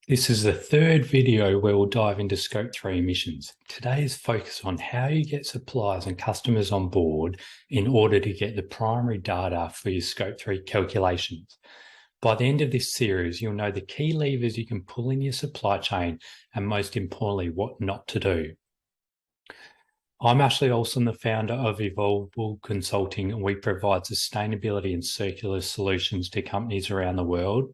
This is the third video where we'll dive into Scope 3 emissions. Today is focused on how you get suppliers and customers on board in order to get the primary data for your Scope 3 calculations. By the end of this series, you'll know the key levers you can pull in your supply chain and, most importantly, what not to do. I'm Ashley Olson, the founder of Evolveable Consulting, and we provide sustainability and circular solutions to companies around the world.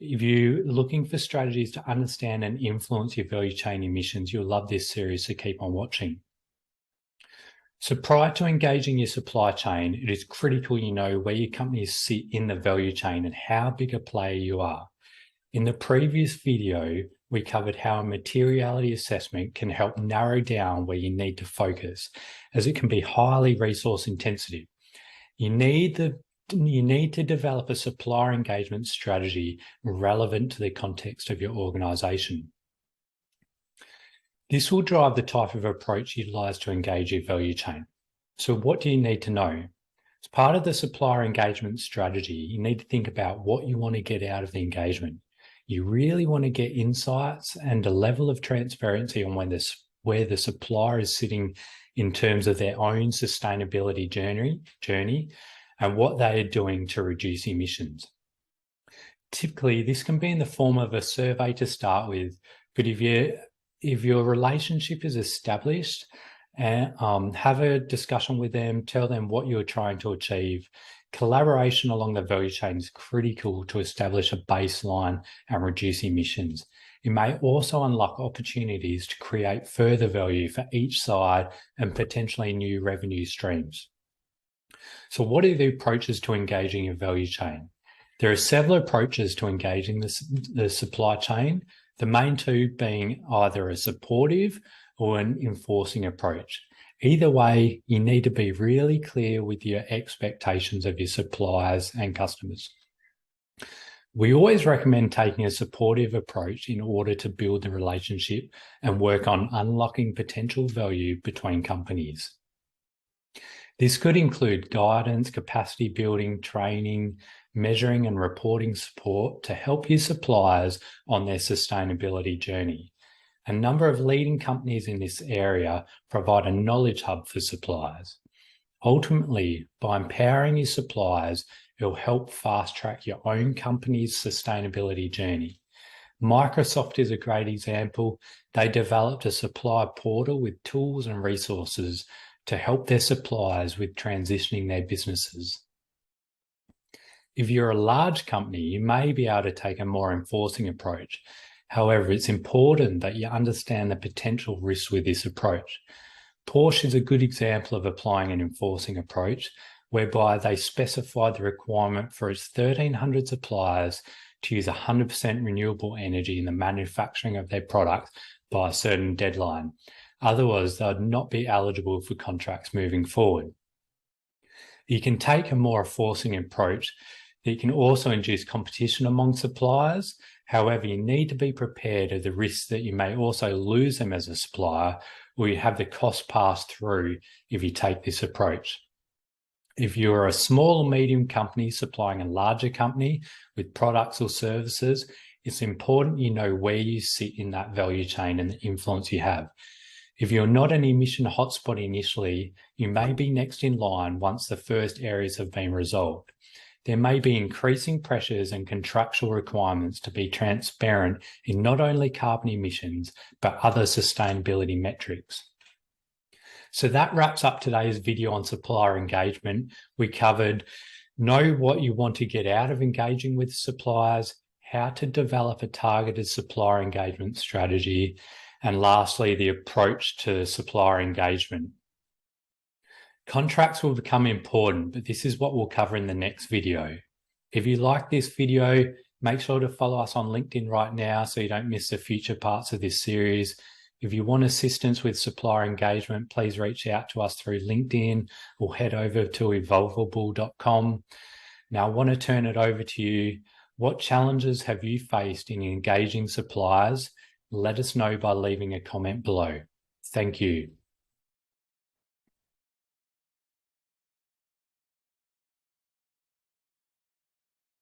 If you're looking for strategies to understand and influence your value chain emissions, you'll love this series, so keep on watching. So prior to engaging your supply chain, it is critical you know where your companies sit in the value chain and how big a player you are. In the previous video, we covered how a materiality assessment can help narrow down where you need to focus, as it can be highly resource intensive. You need to develop a supplier engagement strategy relevant to the context of your organization. This will drive the type of approach utilized to engage your value chain. So what do you need to know? As part of the supplier engagement strategy, you need to think about what you want to get out of the engagement. You really want to get insights and a level of transparency on where the supplier is sitting in terms of their own sustainability journey and what they are doing to reduce emissions. Typically, this can be in the form of a survey to start with, but if your relationship is established, have a discussion with them, tell them what you're trying to achieve. Collaboration along the value chain is critical to establish a baseline and reduce emissions. It may also unlock opportunities to create further value for each side and potentially new revenue streams. So what are the approaches to engaging your value chain? There are several approaches to engaging the supply chain, the main two being either a supportive or an enforcing approach. Either way, you need to be really clear with your expectations of your suppliers and customers. We always recommend taking a supportive approach in order to build the relationship and work on unlocking potential value between companies. This could include guidance, capacity building, training, measuring and reporting support to help your suppliers on their sustainability journey. A number of leading companies in this area provide a knowledge hub for suppliers. Ultimately, by empowering your suppliers, it'll help fast-track your own company's sustainability journey. Microsoft is a great example. They developed a supplier portal with tools and resources to help their suppliers with transitioning their businesses. If you're a large company, you may be able to take a more enforcing approach. However, it's important that you understand the potential risks with this approach. Porsche is a good example of applying an enforcing approach, whereby they specify the requirement for its 1,300 suppliers to use 100% renewable energy in the manufacturing of their products by a certain deadline. Otherwise, they would not be eligible for contracts moving forward. You can take a more enforcing approach that can also induce competition among suppliers. However, you need to be prepared of the risks that you may also lose them as a supplier, or you have the cost passed through if you take this approach. If you're a small or medium company supplying a larger company with products or services, it's important you know where you sit in that value chain and the influence you have. If you're not an emission hotspot initially, you may be next in line once the first areas have been resolved. There may be increasing pressures and contractual requirements to be transparent in not only carbon emissions, but other sustainability metrics. So that wraps up today's video on supplier engagement. We covered know what you want to get out of engaging with suppliers, how to develop a targeted supplier engagement strategy, and lastly, the approach to supplier engagement. Contracts will become important, but this is what we'll cover in the next video. If you like this video, make sure to follow us on LinkedIn right now so you don't miss the future parts of this series. If you want assistance with supplier engagement, please reach out to us through LinkedIn or head over to evolveable.com. Now, I want to turn it over to you. What challenges have you faced in engaging suppliers? Let us know by leaving a comment below. Thank you.